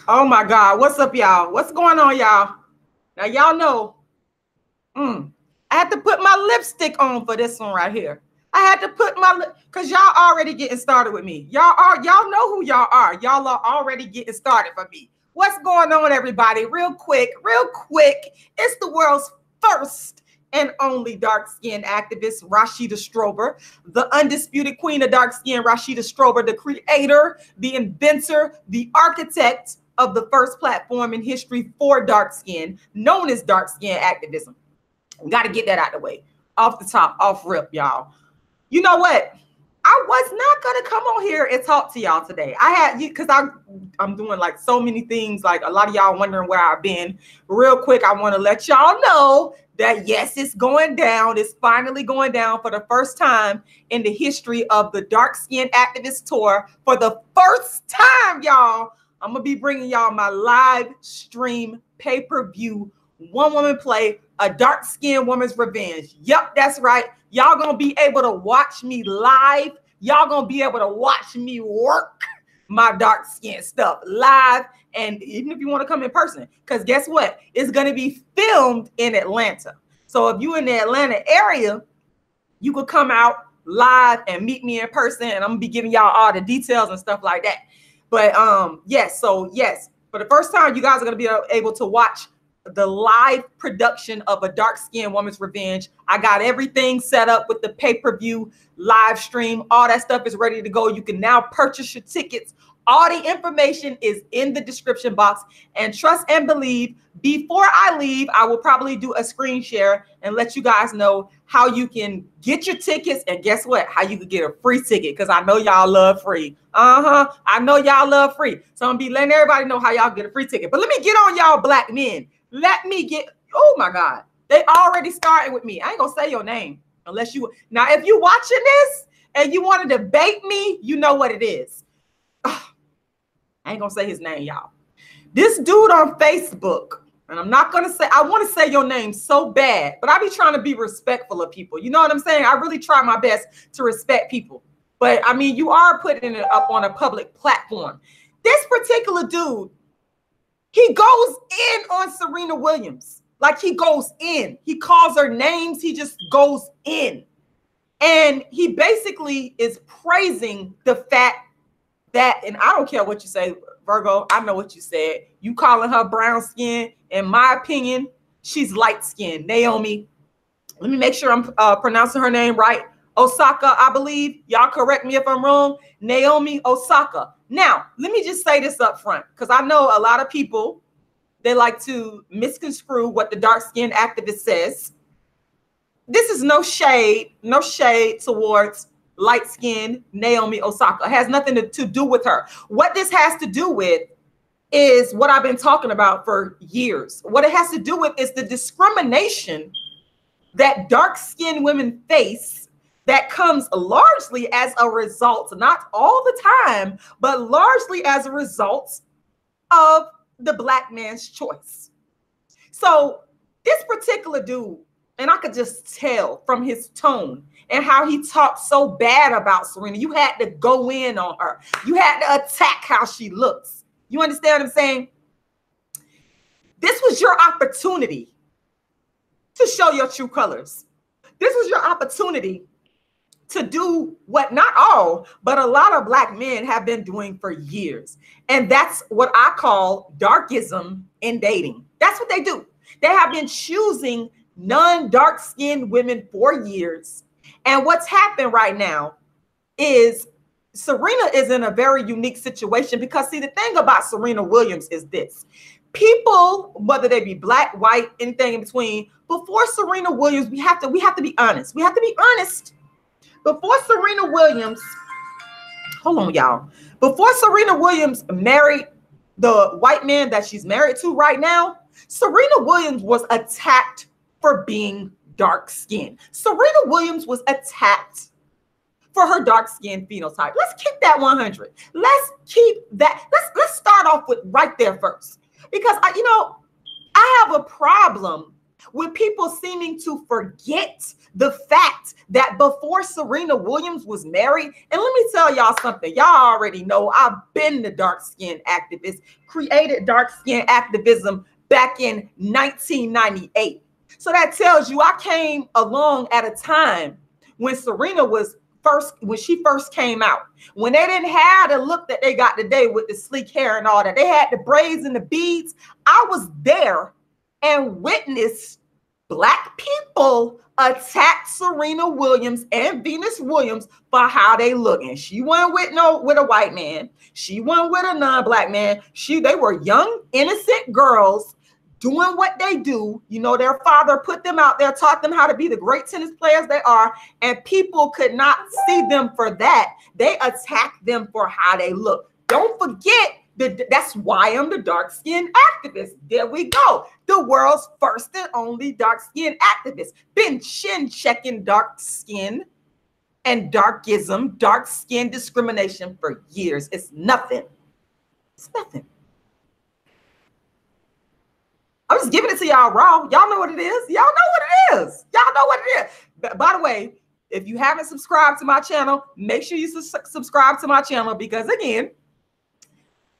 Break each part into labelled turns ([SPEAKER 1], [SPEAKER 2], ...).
[SPEAKER 1] Oh my God. What's up, y'all? What's going on, y'all? Now, y'all know, I had to put my lipstick on for this one right here. I had to put because y'all already getting started with me. Y'all know who y'all are. Y'all are already getting started for me. What's going on, everybody? Real quick. It's the world's first and only dark-skinned activist, Rashida Strober, the undisputed queen of dark-skin, Rashida Strober, the creator, the inventor, the architect of the first platform in history for dark skin, known as dark skin activism. Got to get that out of the way. Off the top, off rip, y'all. You know what? I was not going to come on here and talk to y'all today. I had you because I'm doing like so many things. Like a lot of y'all wondering where I've been. Real quick, I want to let y'all know that yes, it's going down. It's finally going down for the first time in the history of the Dark Skin Activist Tour. For the first time, y'all, I'm going to be bringing y'all my live stream pay-per-view one woman play, A Dark Skinned Woman's Revenge. Yep, that's right. Y'all gonna be able to watch me live. Y'all gonna be able to watch me work my dark skin stuff live. And even if you want to come in person, because guess what? It's gonna be filmed in Atlanta. So if you're in the Atlanta area, you could come out live and meet me in person. And I'm gonna be giving y'all all the details and stuff like that. But yes, for the first time, you guys are gonna be able to watch the live production of A Dark Skinned Woman's Revenge. I got everything set up with the pay-per-view live stream. All that stuff is ready to go. You can now purchase your tickets. All the information is in the description box. And trust and believe, before I leave, I will probably do a screen share and let you guys know how you can get your tickets. And guess what? How you can get a free ticket, because I know y'all love free. I know y'all love free. So I'm going to be letting everybody know how y'all get a free ticket. But let me get on y'all black men. Oh my God, they already started with me. I ain't gonna say your name unless you, now if you watching this and you want to debate me, you know what it is. I ain't gonna say his name, y'all. This dude on Facebook, and I'm not gonna say, I want to say your name so bad, but I be trying to be respectful of people. You know what I'm saying? I really try my best to respect people. But I mean, you are putting it up on a public platform. This particular dude, he goes in on Serena Williams. Like he goes in. He calls her names. He just goes in. And he basically is praising the fact that, and I don't care what you say, Virgo, I know what you said. You calling her brown skin. In my opinion, she's light skin. Naomi, let me make sure I'm pronouncing her name right. Osaka, I believe. Y'all correct me if I'm wrong. Naomi Osaka. Now, let me just say this up front, because I know a lot of people, they like to misconstrue what the dark-skinned activist says. This is no shade towards light-skinned Naomi Osaka. It has nothing to do with her. What this has to do with is what I've been talking about for years. What it has to do with is the discrimination that dark-skinned women face that comes largely as a result, not all the time, but largely as a result of the black man's choice. So this particular dude, and I could just tell from his tone and how he talked so bad about Serena, you had to go in on her. You had to attack how she looks. You understand what I'm saying? This was your opportunity to show your true colors. This was your opportunity to do what not all, but a lot of black men have been doing for years. And that's what I call darkism in dating. That's what they do. They have been choosing non-dark skinned women for years. And what's happened right now is Serena is in a very unique situation, because see, the thing about Serena Williams is this. People, whether they be black, white, anything in between, before Serena Williams, we have to be honest. We have to be honest. Before Serena Williams, hold on, y'all. Before Serena Williams married the white man that she's married to right now, Serena Williams was attacked for being dark-skinned. Serena Williams was attacked for her dark-skinned phenotype. Let's keep that 100. Let's keep that. Let's start off with right there first, because I have a problem with people seeming to forget the fact that before Serena Williams was married, and let me tell y'all something, y'all already know I've been the dark-skinned activist, created dark-skinned activism back in 1998. So that tells you I came along at a time when Serena was when she first came out, when they didn't have the look that they got today with the sleek hair and all that. They had the braids and the beads. I was there and witnessed Black people attack Serena Williams and Venus Williams for how they look. And she wasn't with a white man. She wasn't with a non-Black man. They were young, innocent girls doing what they do. You know, their father put them out there, taught them how to be the great tennis players they are, and people could not see them for that. They attacked them for how they look. Don't forget that's why I'm the dark-skinned activist. There we go. The world's first and only dark-skinned activist. Been chin-checking dark skin and darkism, dark-skin discrimination for years. It's nothing. It's nothing. I'm just giving it to y'all raw. Y'all know what it is. Y'all know what it is. Y'all know what it is. By the way, if you haven't subscribed to my channel, make sure you subscribe to my channel, because again,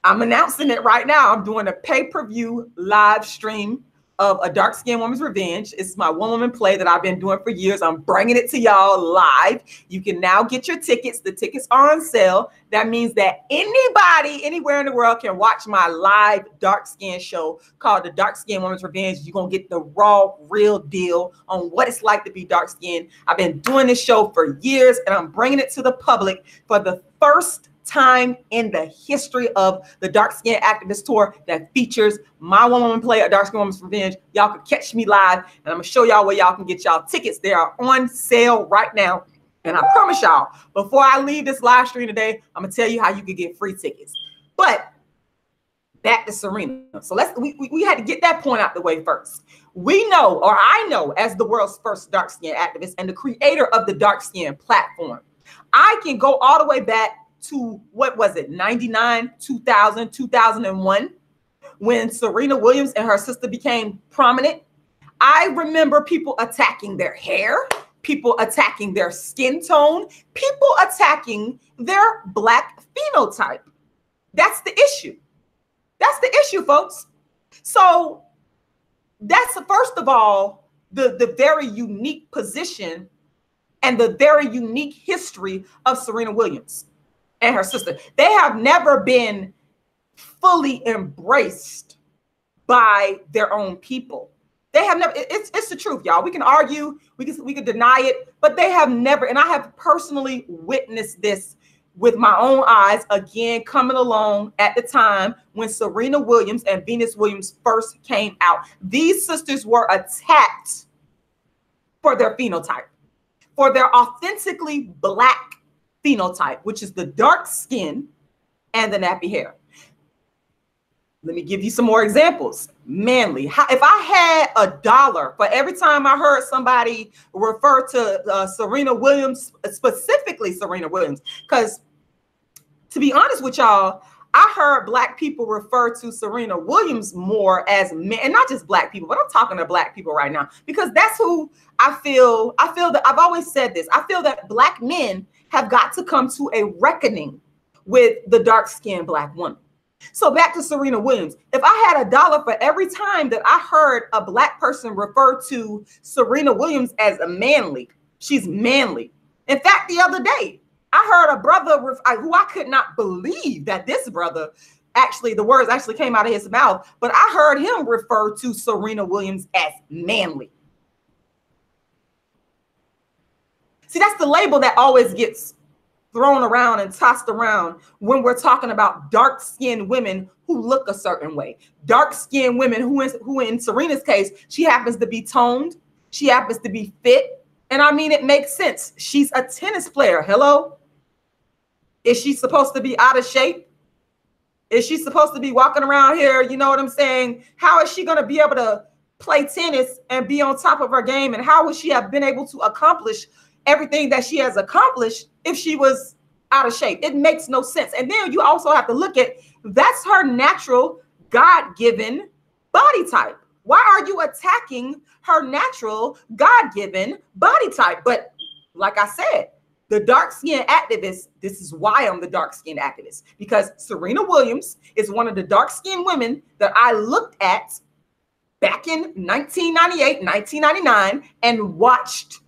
[SPEAKER 1] I'm announcing it right now. I'm doing a pay-per-view live stream of A Dark-Skinned Woman's Revenge. It's my one-woman play that I've been doing for years. I'm bringing it to y'all live. You can now get your tickets. The tickets are on sale. That means that anybody, anywhere in the world can watch my live dark-skinned show called The Dark-Skinned Woman's Revenge. You're going to get the raw, real deal on what it's like to be dark-skinned. I've been doing this show for years, and I'm bringing it to the public for the first time in the history of the Dark Skin Activist Tour that features my one-woman play, A Dark Skin Woman's Revenge. Y'all can catch me live, and I'm gonna show y'all where y'all can get y'all tickets. They are on sale right now, and I promise y'all, before I leave this live stream today, I'm gonna tell you how you can get free tickets. But back to Serena. So we had to get that point out the way first. We know, or I know, as the world's first dark skin activist and the creator of the dark skin platform, I can go all the way back to, what was it, 99, 2000, 2001, when Serena Williams and her sister became prominent. I remember people attacking their hair, people attacking their skin tone, people attacking their Black phenotype. That's the issue. That's the issue, folks. So that's, first of all, the very unique position and the very unique history of Serena Williams and her sister. They have never been fully embraced by their own people. They have never, it's the truth, y'all. We can argue, we can deny it, but they have never, and I have personally witnessed this with my own eyes, again, coming along at the time when Serena Williams and Venus Williams first came out. These sisters were attacked for their phenotype, for their authentically Black phenotype, which is the dark skin and the nappy hair. Let me give you some more examples. Manly. If I had $1 for every time I heard somebody refer to Serena Williams, specifically Serena Williams, because to be honest with y'all, I heard Black people refer to Serena Williams more as men, and not just Black people, but I'm talking to Black people right now, because that's who I feel that I've always said this. I feel that Black men have got to come to a reckoning with the dark-skinned Black woman. So back to Serena Williams. If I had $1 for every time that I heard a Black person refer to Serena Williams as a manly, she's manly. In fact, the other day, I heard a brother who I could not believe that this brother, actually, the words actually came out of his mouth, but I heard him refer to Serena Williams as manly. See, that's the label that always gets thrown around and tossed around when we're talking about dark-skinned women who look a certain way. Dark-skinned women who in Serena's case, she happens to be toned, she happens to be fit, and I mean, it makes sense. She's a tennis player. Hello? Is she supposed to be out of shape? Is she supposed to be walking around here? You know what I'm saying? How is she going to be able to play tennis and be on top of her game? And how would she have been able to accomplish everything that she has accomplished if she was out of shape? It makes no sense. And then you also have to look at, that's her natural God-given body type. Why are you attacking her natural, God-given body type? But like I said, the dark-skinned activist, this is why I'm the dark-skinned activist, because Serena Williams is one of the dark-skinned women that I looked at back in 1998, 1999, and watched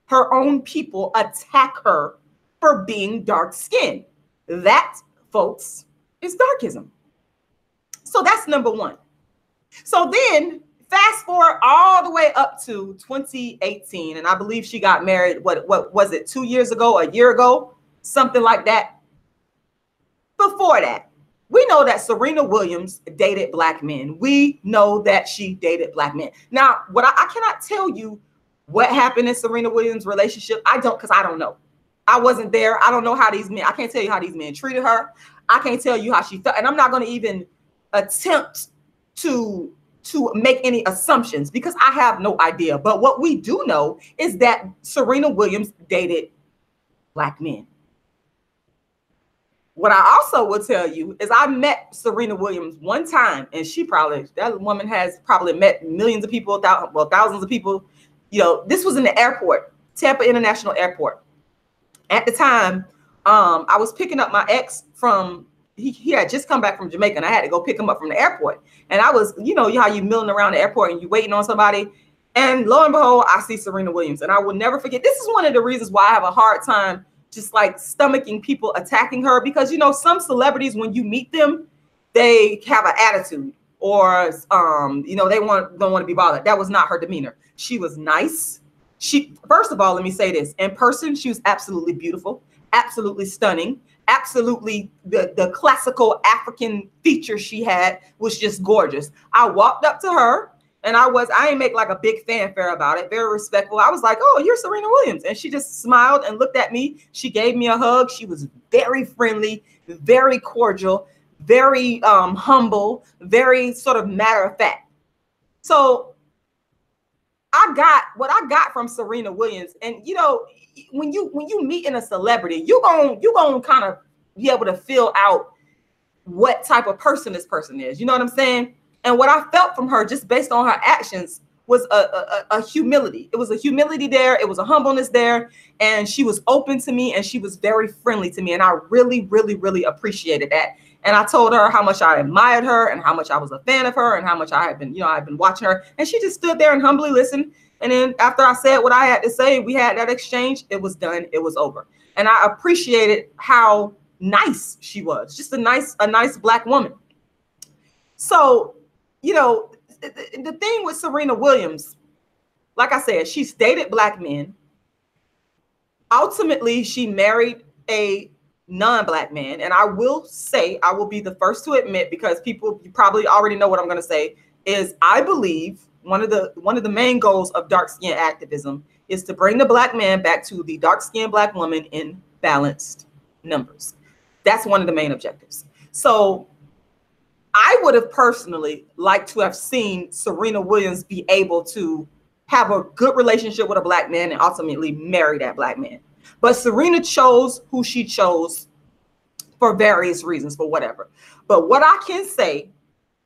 [SPEAKER 1] her own people attack her for being dark-skinned. That, folks, is darkism. So that's number one. So then fast forward all the way up to 2018, and I believe she got married, what was it, 2 years ago, a year ago, something like that. Before that, we know that Serena Williams dated black men. We know that she dated black men. Now, what I cannot tell you what happened in Serena Williams' relationship. I don't, because I don't know. I wasn't there. I don't know how these men, I can't tell you how these men treated her. I can't tell you how she felt. And I'm not going to even attempt to make any assumptions because I have no idea. But what we do know is that Serena Williams dated black men. What I also will tell you is I met Serena Williams one time, and that woman has probably met millions of people, thousands of people. You know, this was in the airport, Tampa International Airport. At the time, I was picking up my ex from, he had just come back from Jamaica, and I had to go pick him up from the airport. And I was, you know how you milling around the airport and you waiting on somebody. And lo and behold, I see Serena Williams. And I will never forget. This is one of the reasons why I have a hard time just like stomaching people attacking her, because, you know, some celebrities, when you meet them, they have an attitude or, you know, they don't want to be bothered. That was not her demeanor. She was nice. First of all, let me say this. In person, she was absolutely beautiful, absolutely stunning. Absolutely, the classical African features she had was just gorgeous. I walked up to her and I ain't make like a big fanfare about it, very respectful. I was like, oh, you're Serena Williams. And she just smiled and looked at me. She gave me a hug. She was very friendly, very cordial, very humble, very sort of matter of fact. So what I got from Serena Williams, and you know, when you meeting a celebrity, you gonna kind of be able to fill out what type of person this person is. You know what I'm saying? And what I felt from her, just based on her actions, was a humility. It was a humility there. It was a humbleness there. And she was open to me, and she was very friendly to me. And I really, really, really appreciated that. And I told her how much I admired her and how much I was a fan of her and how much I had been, you know, I've been watching her. And she just stood there and humbly listened. And then after I said what I had to say, we had that exchange. It was done. It was over. And I appreciated how nice she was. Just a nice black woman. So, you know, the thing with Serena Williams, like I said, she's dated black men. Ultimately, she married a non-black man. And I will say, I will be the first to admit, because people, you probably already know what I'm going to say, is I believe one of the main goals of dark skin activism is to bring the black man back to the dark skinned black woman in balanced numbers. That's one of the main objectives. So I would have personally liked to have seen Serena Williams be able to have a good relationship with a black man and ultimately marry that black man. But Serena chose who she chose for various reasons, for whatever. But what I can say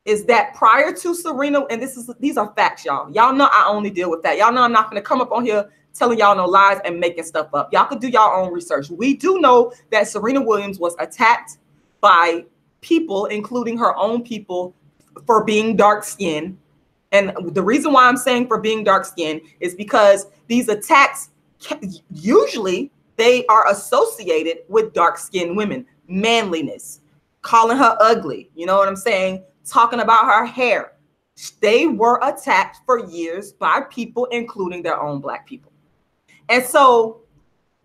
[SPEAKER 1] is that prior to Serena, and these are facts, y'all. Y'all know I only deal with that. Y'all know I'm not going to come up on here telling y'all no lies and making stuff up. Y'all could do y'all own research. We do know that Serena Williams was attacked by people, including her own people, for being dark-skinned. And the reason why I'm saying for being dark-skinned is because these attacks, usually they are associated with dark-skinned women, manliness, calling her ugly. You know what I'm saying? Talking about her hair. They were attacked for years by people, including their own black people. And so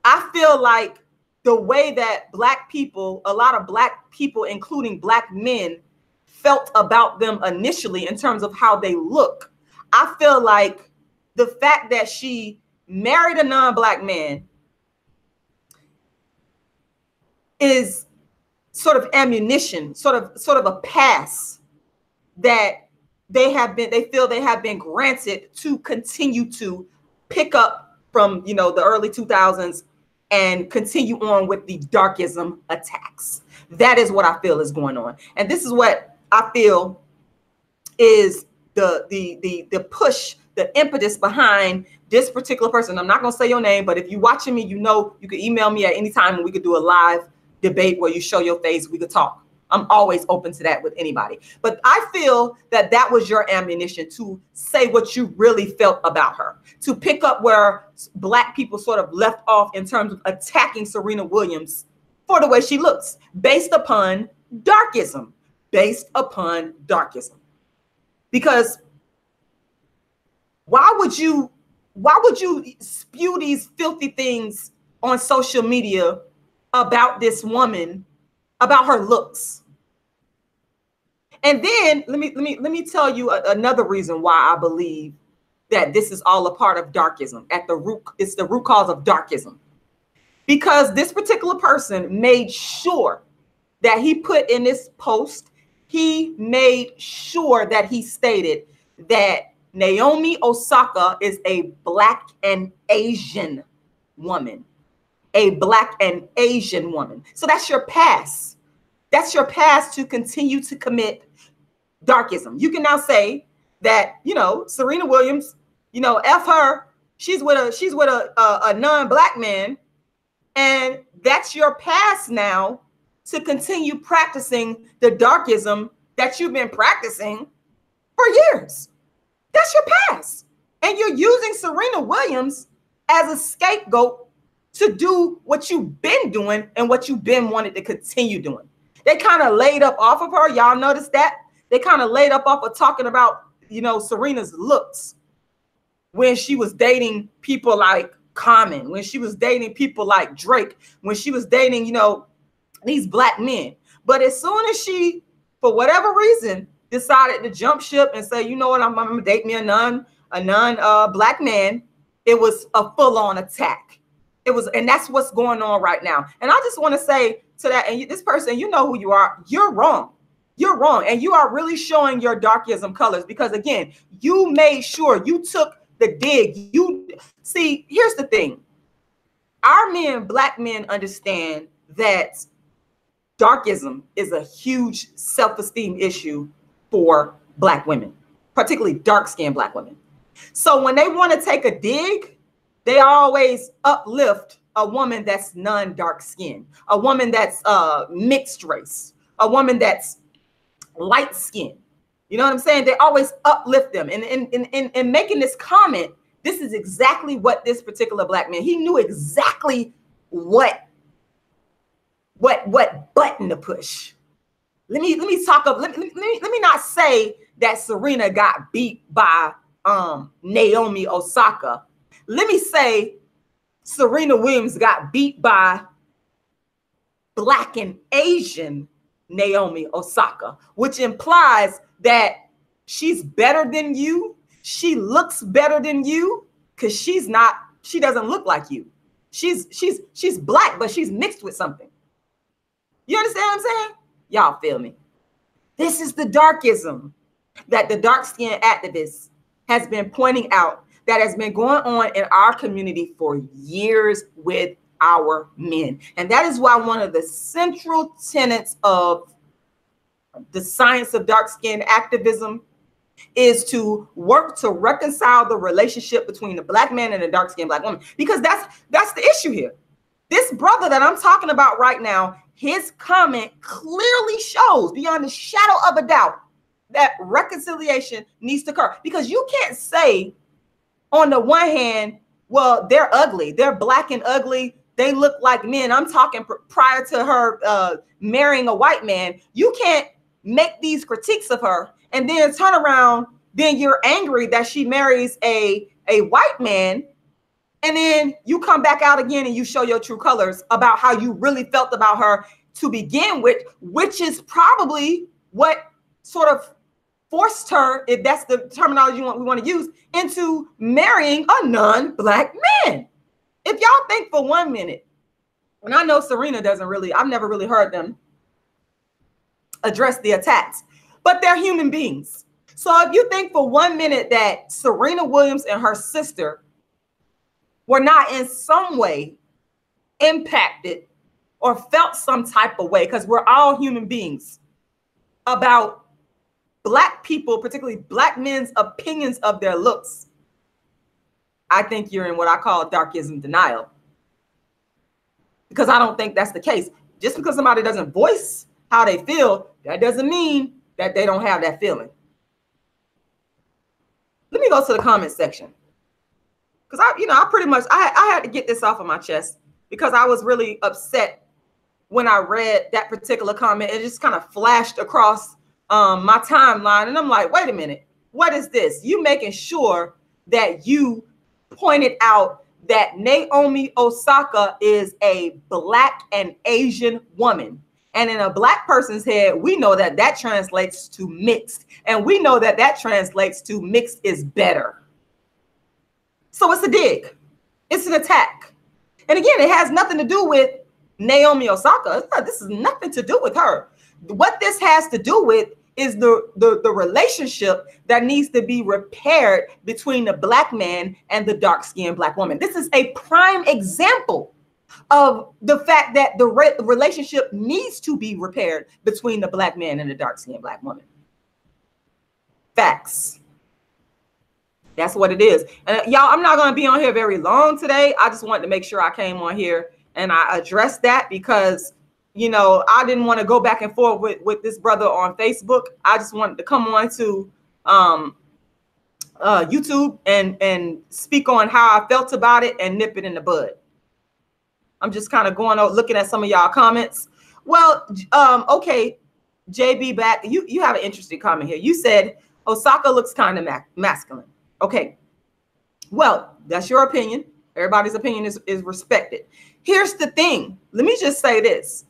[SPEAKER 1] I feel like the way that black people, a lot of black people, including black men, felt about them initially in terms of how they look, I feel like the fact that she married a non-black man is sort of ammunition, sort of a pass that they feel they have been granted to continue to pick up from, you know, the early 2000s and continue on with the darkism attacks. That is what I feel is going on. And this is what I feel is the push, the impetus behind this particular person. I'm not going to say your name, but if you're watching me, you know, you can email me at any time and we could do a live debate where you show your face. We could talk. I'm always open to that with anybody. But I feel that that was your ammunition to say what you really felt about her, to pick up where Black people sort of left off in terms of attacking Serena Williams for the way she looks, based upon darkism, Because why would you spew these filthy things on social media about this woman, about her looks? And then let me tell you another reason why I believe that this is all a part of darkism. At the root, it's the root cause of darkism. Because this particular person made sure that he put in this post, he made sure that he stated that Naomi Osaka is a Black and Asian woman. A Black and Asian woman. So that's your pass. That's your pass to continue to commit darkism. You can now say that, you know, Serena Williams, you know, F her, she's with a non-Black man, and that's your pass now to continue practicing the darkism that you've been practicing for years. That's your pass. And you're using Serena Williams as a scapegoat to do what you've been doing and what you've been wanting to continue doing. They kind of laid up off of her. Y'all notice that? They kind of laid up off of talking about, you know, Serena's looks when she was dating people like Common, when she was dating people like Drake, when she was dating, you know, these Black men. But as soon as she, for whatever reason, decided to jump ship and say, you know what, I'm gonna date me a non-Black man, it was a full-on attack. It was, and that's what's going on right now. And I just want to say to that, and this person, you know who you are. You're wrong. You're wrong. And you are really showing your darkism colors, because again, you made sure you took the dig. You see, here's the thing. Our men, Black men, understand that darkism is a huge self-esteem issue for Black women, particularly dark-skinned Black women. So when they want to take a dig, they always uplift a woman that's non-dark skinned, a woman that's mixed race, a woman that's light skinned. You know what I'm saying? They always uplift them. And in making this comment, this is exactly what this particular Black man, he knew exactly what button to push. Let me not say that Serena got beat by Naomi Osaka. Let me say Serena Williams got beat by Black and Asian Naomi Osaka, which implies that she's better than you. She looks better than you because she doesn't look like you. She's Black, but she's mixed with something. You understand what I'm saying? Y'all feel me? This is the darkism that the dark-skinned activist has been pointing out, that has been going on in our community for years with our men. And that is why one of the central tenets of the science of dark-skinned activism is to work to reconcile the relationship between the Black man and the dark-skinned Black woman, because that's the issue here. This brother that I'm talking about right now, his comment clearly shows beyond a shadow of a doubt that reconciliation needs to occur, because you can't say on the one hand, well, they're ugly, they're Black and ugly, they look like men. I'm talking prior to her marrying a white man. You can't make these critiques of her and then turn around, then you're angry that she marries a white man, and then you come back out again and you show your true colors about how you really felt about her to begin with, which is probably what sort of forced her, if that's the terminology we want to use, into marrying a non-Black man. If y'all think for 1 minute, and I know Serena doesn't really, I've never really heard them address the attacks, but they're human beings. So if you think for 1 minute that Serena Williams and her sister were not in some way impacted or felt some type of way, because we're all human beings, about Black people, particularly Black men's opinions of their looks, I think you're in what I call darkism denial. Because I don't think that's the case. Just because somebody doesn't voice how they feel, that doesn't mean that they don't have that feeling. Let me go to the comment section. Because I pretty much, I had to get this off of my chest because I was really upset when I read that particular comment. It just kind of flashed across my timeline. And I'm like, wait a minute, what is this? You making sure that you pointed out that Naomi Osaka is a Black and Asian woman. And in a Black person's head, we know that that translates to mixed. And we know that that translates to mixed is better. So it's a dig. It's an attack. And again, it has nothing to do with Naomi Osaka. This is nothing to do with her. What this has to do with is the relationship that needs to be repaired between the Black man and the dark-skinned Black woman. This is a prime example of the fact that the relationship needs to be repaired between the Black man and the dark-skinned Black woman. Facts. That's what it is. And y'all, I'm not going to be on here very long today. I just wanted to make sure I came on here and I addressed that because, you know, I didn't want to go back and forth with this brother on Facebook. I just wanted to come on to YouTube and speak on how I felt about it and nip it in the bud. I'm just kind of going out looking at some of y'all comments. Well, okay, JB back. You have an interesting comment here. You said Osaka looks kind of masculine. Okay, well, that's your opinion. Everybody's opinion is respected. Here's the thing. Let me just say this.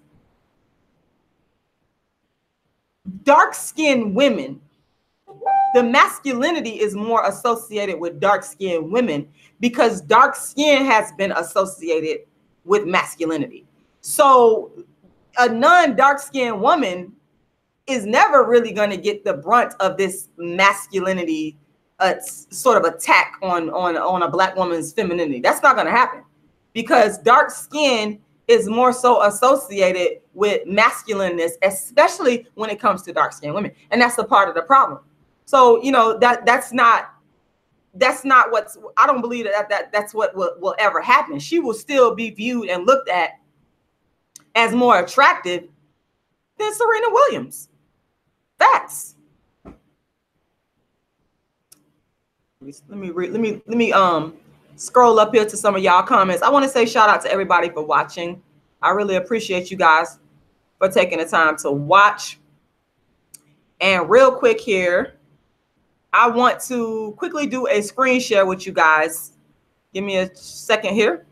[SPEAKER 1] Dark-skinned women, the masculinity is more associated with dark-skinned women because dark skin has been associated with masculinity. So a non-dark-skinned woman is never really going to get the brunt of this masculinity sort of attack on a Black woman's femininity. That's not going to happen because dark skin is more so associated with masculineness, especially when it comes to dark-skinned women. And that's a part of the problem. So, you know, that's not what's, I don't believe that's what will ever happen. She will still be viewed and looked at as more attractive than Serena Williams. Facts. Let me scroll up here to some of y'all comments. I want to say shout out to everybody for watching. I really appreciate you guys for taking the time to watch. And real quick here, I want to quickly do a screen share with you guys. Give me a second here.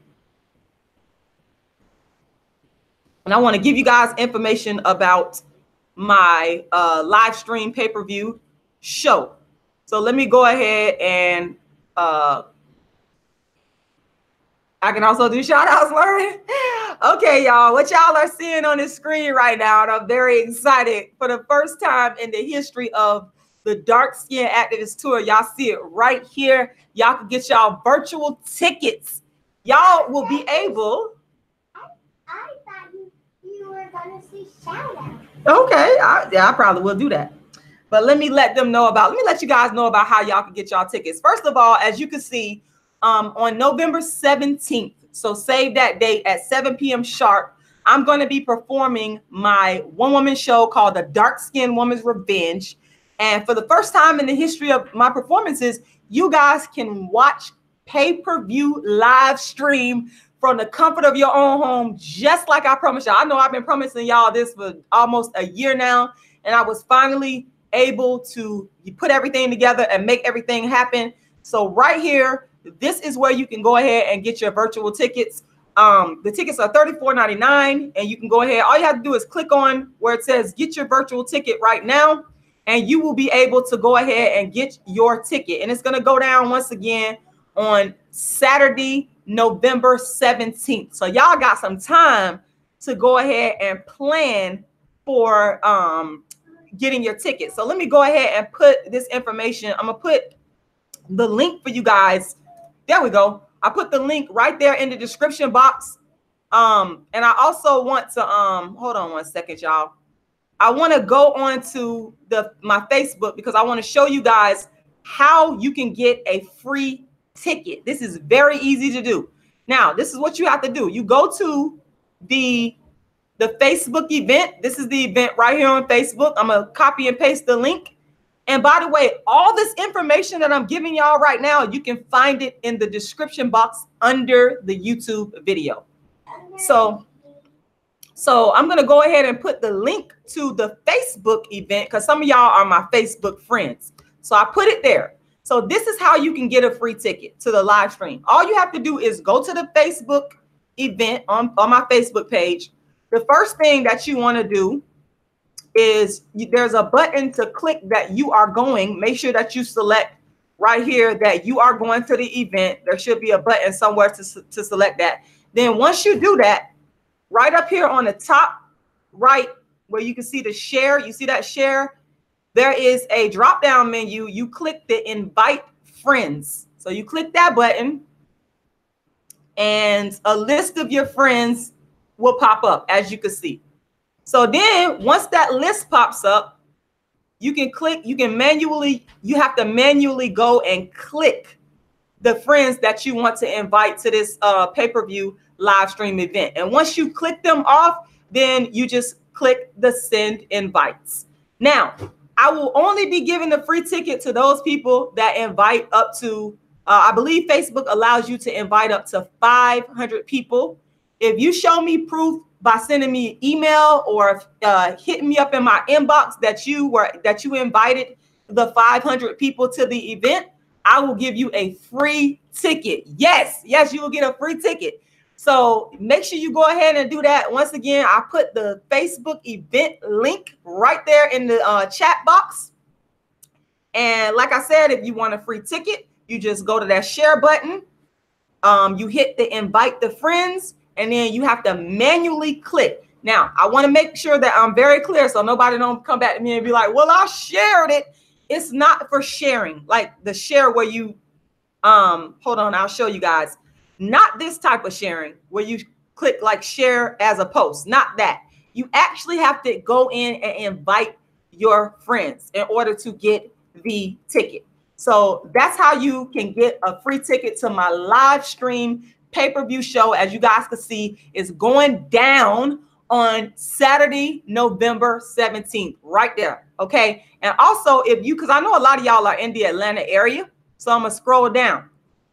[SPEAKER 1] And I want to give you guys information about my live stream pay-per-view show. So let me go ahead and I can also do shout outs, Lauren. Okay, y'all, what y'all are seeing on this screen right now, and I'm very excited. For the first time in the history of the Dark Skin Activist Tour, y'all see it right here. Y'all can get y'all virtual tickets. Y'all will be able.
[SPEAKER 2] I thought you were going to see shout outs.
[SPEAKER 1] Okay, I probably will do that. But let me let you guys know about how y'all can get y'all tickets. First of all, as you can see, on November 17th, so save that date at 7 p.m. sharp, I'm going to be performing my one-woman show called The Dark Skinned Woman's Revenge. And for the first time in the history of my performances, you guys can watch pay-per-view live stream from the comfort of your own home, just like I promised y'all. I know I've been promising y'all this for almost a year now, and I was finally able to put everything together and make everything happen. So right here, this is where you can go ahead and get your virtual tickets. The tickets are $34.99, and you can go ahead. All you have to do is click on where it says get your virtual ticket right now, and you will be able to go ahead and get your ticket. And it's going to go down once again on Saturday, November 17th. So y'all got some time to go ahead and plan for getting your ticket. So let me go ahead and put this information. I'm going to put the link for you guys. There we go. I put the link right there in the description box. And I also want to, hold on one second, y'all. I want to go on to my Facebook because I want to show you guys how you can get a free ticket. This is very easy to do. Now, this is what you have to do. You go to the Facebook event. This is the event right here on Facebook. I'm going to copy and paste the link. And by the way, all this information that I'm giving y'all right now, you can find it in the description box under the YouTube video. So I'm going to go ahead and put the link to the Facebook event because some of y'all are my Facebook friends. So I put it there. So this is how you can get a free ticket to the live stream. All you have to do is go to the Facebook event on my Facebook page. The first thing that you want to do is there's a button to click that you are going. Make sure that you select right here that you are going to the event. There should be a button somewhere to select that. Then once you do that, right up here on the top right where you can see the share, you see that share? There is a drop down menu. You click the invite friends. So you click that button and a list of your friends will pop up, as you can see. So then once that list pops up, you can click, you have to manually go and click the friends that you want to invite to this pay-per-view live stream event. And once you click them off, then you just click the send invites. Now, I will only be giving the free ticket to those people that invite up to, I believe Facebook allows you to invite up to 500 people. If you show me proof by sending me an email or hitting me up in my inbox that you invited the 500 people to the event, I will give you a free ticket. Yes, you will get a free ticket. So make sure you go ahead and do that. Once again, I put the Facebook event link right there in the chat box. And like I said, if you want a free ticket, you just go to that share button. You hit the invite the friends, and then you have to manually click. Now, I want to make sure that I'm very clear so nobody don't come back to me and be like, well, I shared it. It's not for sharing, like the share where you, hold on, I'll show you guys. Not this type of sharing where you click like share as a post, not that. You actually have to go in and invite your friends in order to get the ticket. So that's how you can get a free ticket to my live stream pay-per-view show. As you guys can see, is going down on Saturday, November 17th, right there. Okay. And also because I know a lot of y'all are in the Atlanta area, so I'm going to scroll down.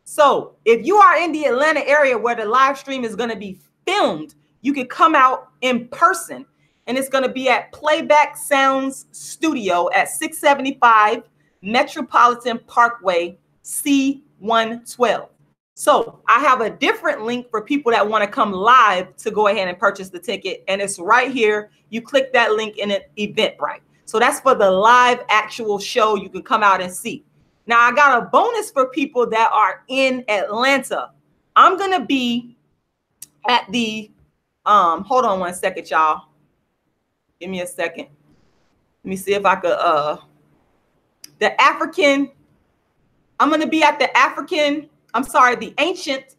[SPEAKER 1] So if you are in the Atlanta area where the live stream is going to be filmed, you can come out in person, and it's going to be at Playback Sounds Studio at 675 Metropolitan Parkway C12. So I have a different link for people that want to come live to go ahead and purchase the ticket. And it's right here. You click that link in an Eventbrite. So that's for the live actual show you can come out and see. Now, I got a bonus for people that are in Atlanta. I'm going to be at the, hold on one second, y'all. Give me a second. Let me see if I could, I'm going to be at the Ancient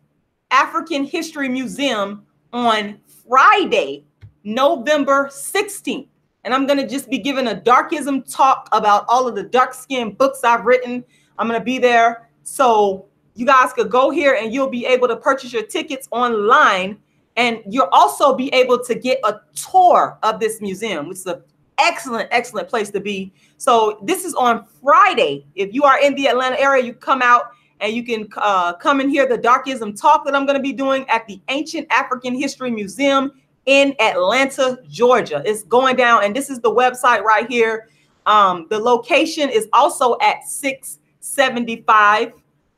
[SPEAKER 1] African History Museum on Friday, November 16th. And I'm going to just be giving a darkism talk about all of the dark skin books I've written. I'm going to be there. So you guys could go here and you'll be able to purchase your tickets online. And you'll also be able to get a tour of this museum, which is an excellent, excellent place to be. So this is on Friday. If you are in the Atlanta area, you come out and you can come and hear the darkism talk that I'm going to be doing at the Ancient African History Museum in Atlanta, Georgia. It's going down, and this is the website right here. The location is also at 675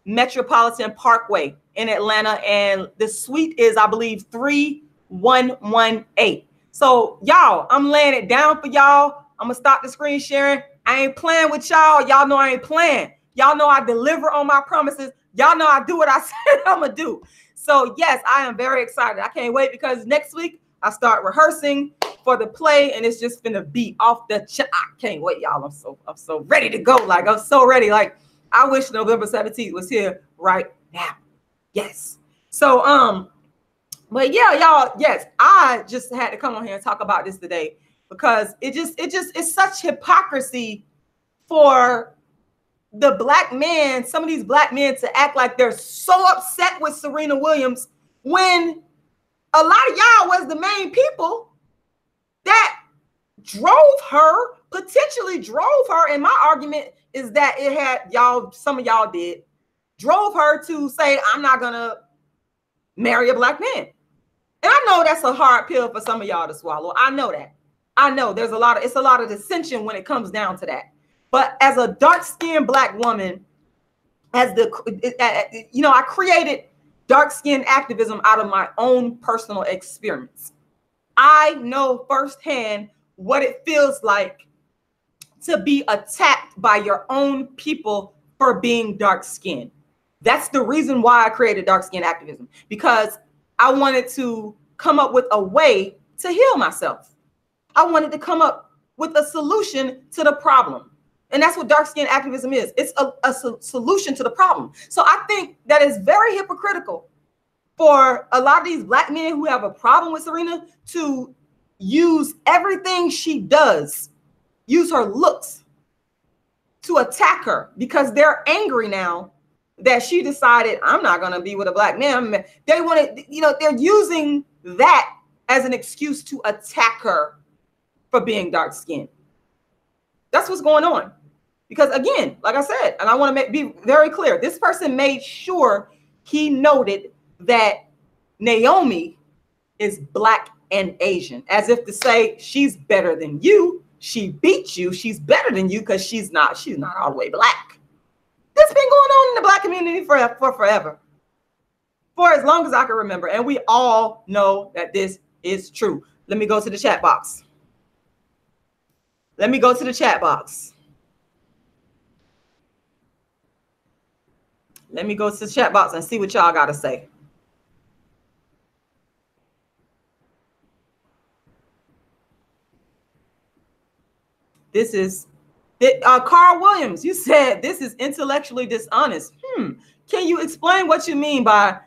[SPEAKER 1] Metropolitan Parkway in Atlanta, and the suite is, I believe, 3118. So y'all, I'm laying it down for y'all. I'm gonna stop the screen sharing. I ain't playing with y'all. Y'all know I ain't playing. Y'all know I deliver on my promises. Y'all know I do what I said I'm gonna do. So yes, I am very excited. I can't wait because next week I start rehearsing for the play, and it's just gonna be off the I can't wait, y'all. I'm so ready to go. Like, I'm so ready. Like, I wish November 17th was here right now. Yes. So but yeah, y'all, yes, I just had to come on here and talk about this today. because it's such hypocrisy for the black man, some of these black men, to act like they're so upset with Serena Williams when a lot of y'all was the main people that potentially drove her. And my argument is that it had some of y'all drove her to say, I'm not gonna marry a black man. And I know that's a hard pill for some of y'all to swallow. I know that. I know it's a lot of dissension when it comes down to that. But as a dark-skinned black woman, I created dark-skinned activism out of my own personal experience. I know firsthand what it feels like to be attacked by your own people for being dark-skinned. That's the reason why I created dark-skinned activism, because I wanted to come up with a way to heal myself. I wanted to come up with a solution to the problem. And that's what dark-skinned activism is. It's a solution to the problem. So I think that is very hypocritical for a lot of these black men who have a problem with Serena to use everything she does, use her looks to attack her because they're angry now that she decided, I'm not going to be with a black man. They want to, they're using that as an excuse to attack her for being dark-skinned. That's what's going on. Because again, like I said, and I want to be very clear, this person made sure he noted that Naomi is black and Asian, as if to say she's better than you. She beat you. She's better than you because she's not all the way black. This has been going on in the black community for forever, for as long as I can remember. And we all know that this is true. Let me go to the chat box. Let me go to the chat box. Let me go to the chat box and see what y'all got to say. This is Carl Williams. You said this is intellectually dishonest. Can you explain what you mean by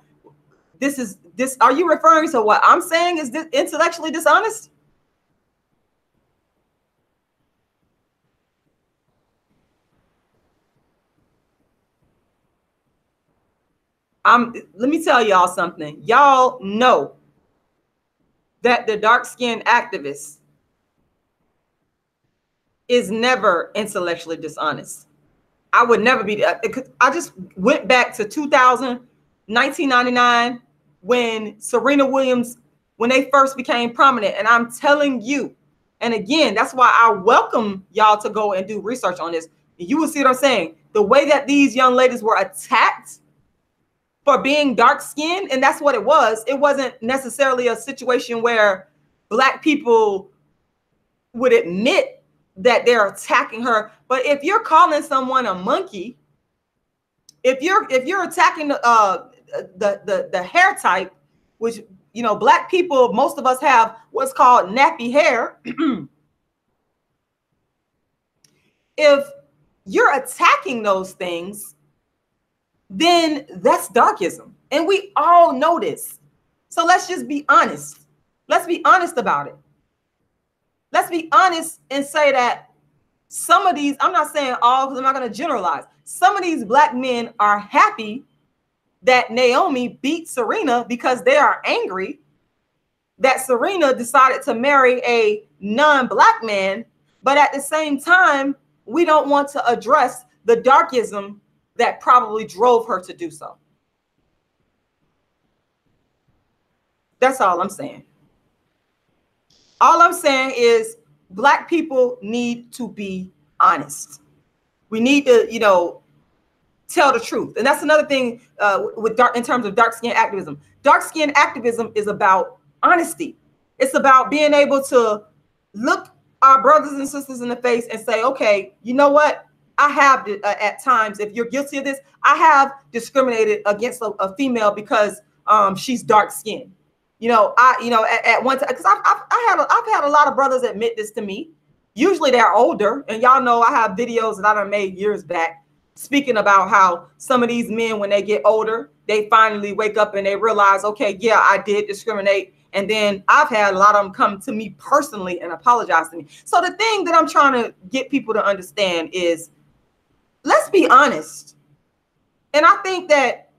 [SPEAKER 1] this? Are you referring to what I'm saying is this intellectually dishonest? Let me tell y'all something. Y'all know that the dark-skinned activist is never intellectually dishonest. I would never be. I just went back to 1999, when Serena Williams, when they first became prominent. And I'm telling you, and again, that's why I welcome y'all to go and do research on this. You will see what I'm saying. The way that these young ladies were attacked for being dark-skinned, and that's what it was. It wasn't necessarily a situation where black people would admit that they're attacking her. But if you're calling someone a monkey, if you're attacking the hair type, which black people, most of us have what's called nappy hair. If you're attacking those things, then that's darkism. And we all know this. So let's just be honest. Let's be honest about it. Let's be honest and say that some of these, I'm not saying all, because I'm not going to generalize. Some of these black men are happy that Naomi beat Serena because they are angry that Serena decided to marry a non-black man. But at the same time, we don't want to address the darkism that probably drove her to do so. That's all I'm saying. All I'm saying is black people need to be honest. We need to, tell the truth. And that's another thing in terms of dark-skinned activism. Dark-skinned activism is about honesty. It's about being able to look our brothers and sisters in the face and say, okay, you know what? I have at times, if you're guilty of this, I have discriminated against a female because she's dark-skinned. At one time, because I've had a lot of brothers admit this to me. Usually they're older, and y'all know I have videos that I done made years back speaking about how some of these men, when they get older, they finally wake up and they realize, okay, yeah, I did discriminate, And then I've had a lot of them come to me personally and apologize to me. So the thing that I'm trying to get people to understand is, let's be honest. And I think that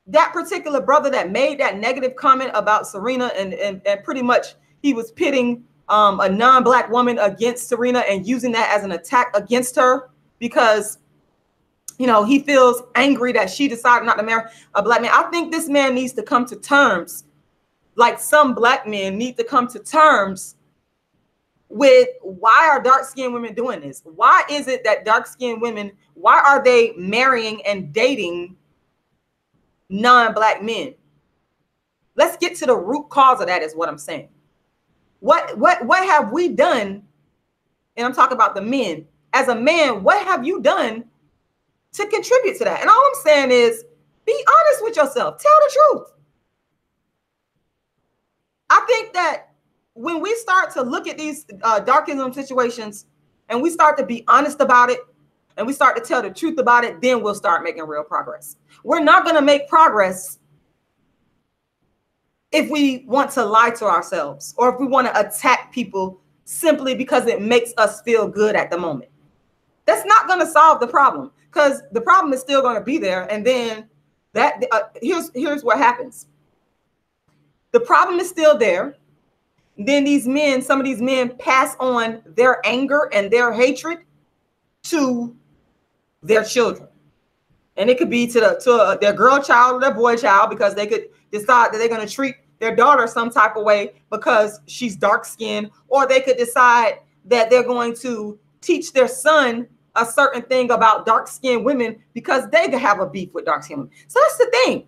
[SPEAKER 1] that particular brother that made that negative comment about Serena and pretty much he was pitting a non-black woman against Serena and using that as an attack against her because, you know, he feels angry that she decided not to marry a black man. I think this man needs to come to terms, like some black men need to come to terms with, why are dark-skinned women doing this? Why is it that dark-skinned women, why are they marrying and dating non-black men? Let's get to the root cause of that, is what I'm saying. What have we done? And I'm talking about the men. As a man, what have you done to contribute to that? And all I'm saying is, be honest with yourself. Tell the truth. I think that when we start to look at these darkism situations and we start to be honest about it and we start to tell the truth about it, then we'll start making real progress. We're not going to make progress if we want to lie to ourselves or if we want to attack people simply because it makes us feel good at the moment. That's not going to solve the problem, because the problem is still going to be there. And then that here's what happens. The problem is still there. Then these men, some of these men pass on their anger and their hatred to their children. And it could be to their girl child or their boy child, because they could decide that they're going to treat their daughter some type of way because she's dark skinned, or they could decide that they're going to teach their son a certain thing about dark skinned women because they could have a beef with dark skinned women. So that's the thing.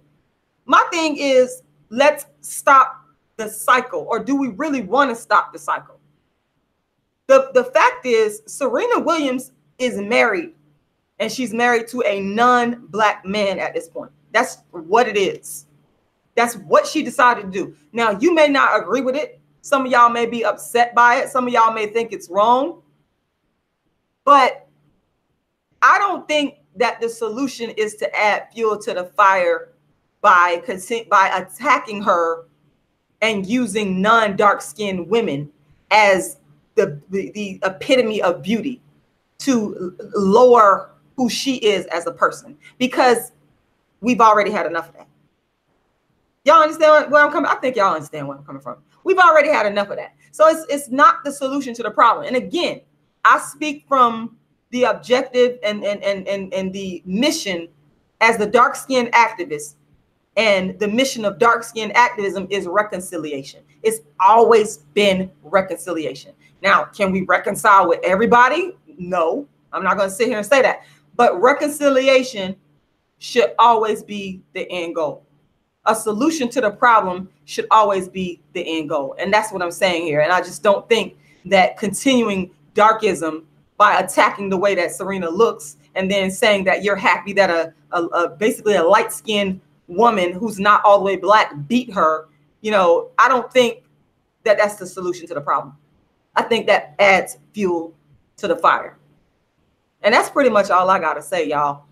[SPEAKER 1] My thing is, let's stop the cycle. Or do we really want to stop the cycle? The fact is, Serena Williams is married, and she's married to a non-black man at this point. That's what it is. That's what she decided to do. Now, you may not agree with it. Some of y'all may be upset by it. Some of y'all may think it's wrong. But I don't think that the solution is to add fuel to the fire by attacking her and using non-dark-skinned women as the epitome of beauty to lower who she is as a person, because we've already had enough of that. Y'all understand where I'm coming? I think y'all understand where I'm coming from. We've already had enough of that. So it's not the solution to the problem. And again, I speak from the objective and the mission as the dark-skinned activist. And the mission of dark-skinned activism is reconciliation. It's always been reconciliation. Now, can we reconcile with everybody? No, I'm not going to sit here and say that. But reconciliation should always be the end goal. A solution to the problem should always be the end goal. And that's what I'm saying here. And I just don't think that continuing darkism by attacking the way that Serena looks and then saying that you're happy that basically a light-skinned woman who's not all the way black beat her, you know, I don't think that that's the solution to the problem. I think that adds fuel to the fire. And that's pretty much all I got to say, y'all.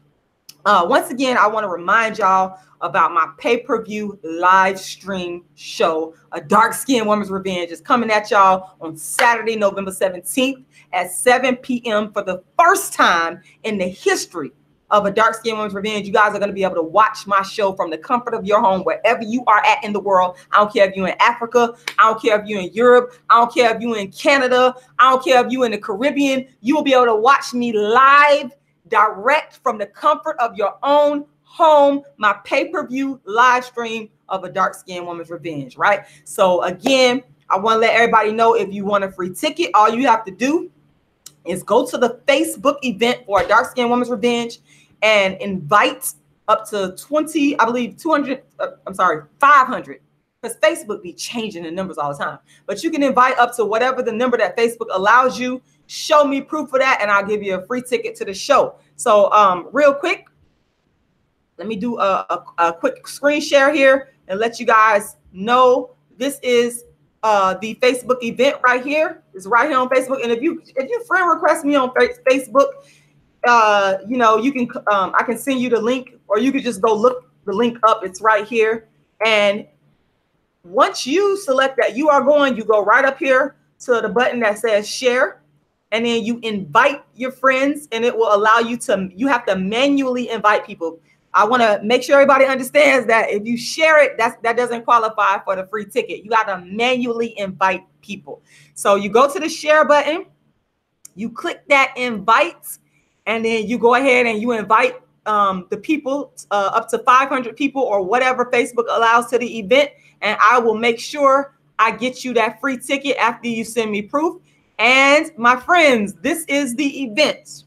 [SPEAKER 1] Once again, I want to remind y'all about my pay-per-view live stream show, A Dark-Skinned Woman's Revenge, is coming at y'all on Saturday, November 17th at 7 p.m. for the first time in the history of A Dark-Skinned Woman's Revenge. You guys are going to be able to watch my show from the comfort of your home, wherever you are at in the world. I don't care if you're in Africa. I don't care if you're in Europe. I don't care if you're in Canada. I don't care if you're in the Caribbean. You will be able to watch me live, direct from the comfort of your own home, my pay-per-view live stream of A Dark-Skinned Woman's Revenge, right? So again, I want to let everybody know, if you want a free ticket, all you have to do is go to the Facebook event for A Dark-Skinned Woman's Revenge and invite up to 20, I believe 200, 500, because Facebook be changing the numbers all the time. But you can invite up to whatever the number that Facebook allows you. Show me proof of that, and I'll give you a free ticket to the show. So real quick, let me do a quick screen share here and let you guys know this is the Facebook event right here. It's right here on Facebook. And if you friend request me on Facebook, you know, you can I can send you the link, or you could just go look the link up. It's right here. And once you select that you are going, you go right up here to the button that says share, and then you invite your friends, and it will allow you to, you have to manually invite people. I want to make sure everybody understands that if you share it, that doesn't qualify for the free ticket. You got to manually invite people. So you go to the share button, you click that invite, and then you go ahead and you invite the people, up to 500 people or whatever Facebook allows to the event. And I will make sure I get you that free ticket after you send me proof. And my friends, this is the event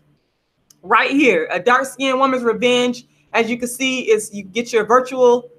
[SPEAKER 1] right here, A Dark Skinned Woman's Revenge. As you can see, is you get your virtual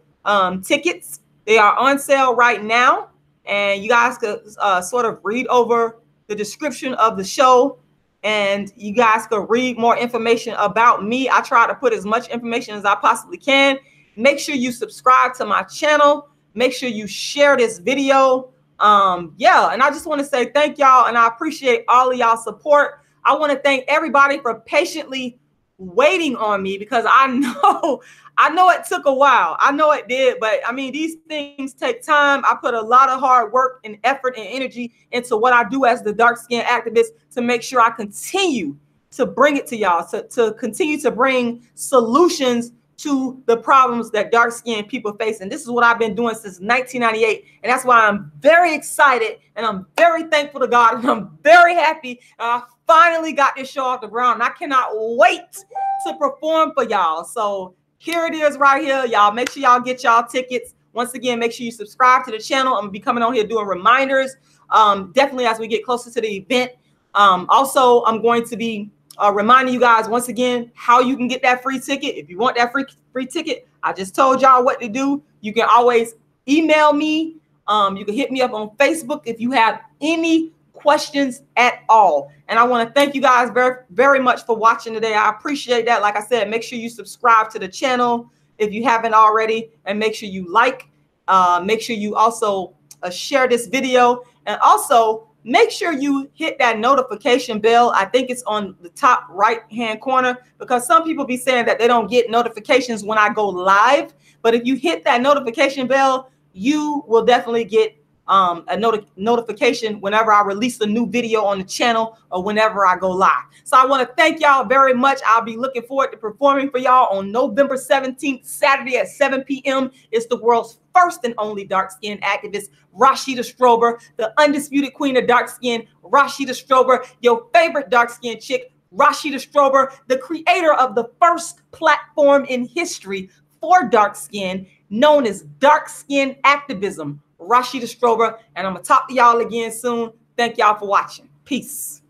[SPEAKER 1] tickets. They are on sale right now. And you guys could sort of read over the description of the show, and you guys could read more information about me. I try to put as much information as I possibly can. Make sure you subscribe to my channel. Make sure you share this video. Yeah, and I just want to say thank y'all, and I appreciate all of y'all support. I want to thank everybody for patiently waiting on me, because I know it took a while. I know it did, but I mean, these things take time. I put a lot of hard work and effort and energy into what I do as the dark skinned activist to make sure I continue to bring it to y'all, to continue to bring solutions to the problems that dark skinned people face. And this is what I've been doing since 1998. And that's why I'm very excited, and I'm very thankful to God, and I'm very happy. I finally got this show off the ground, and I cannot wait to perform for y'all. So here it is right here. Y'all make sure y'all get y'all tickets. Once again, make sure you subscribe to the channel. I'm gonna be coming on here doing reminders, definitely as we get closer to the event. Also, I'm going to be reminding you guys once again how you can get that free ticket. If you want that free ticket, I just told y'all what to do. You can always email me. You can hit me up on Facebook if you have any questions at all. And I want to thank you guys very, very much for watching today. I appreciate that. Like I said, make sure you subscribe to the channel if you haven't already, and make sure you like. Make sure you also share this video, and also make sure you hit that notification bell. I think it's on the top right hand corner, because some people be saying that they don't get notifications when I go live. But if you hit that notification bell, you will definitely get a notification whenever I release a new video on the channel, or whenever I go live. So I want to thank y'all very much. I'll be looking forward to performing for y'all on November 17th, Saturday at 7 p.m. It's the world's first and only dark-skinned activist, Rashida Strober, the undisputed queen of dark skin, Rashida Strober, your favorite dark-skinned chick, Rashida Strober, the creator of the first platform in history for dark skin, known as dark skin activism, Rashida Strober. And I'm gonna talk to y'all again soon. Thank y'all for watching. Peace.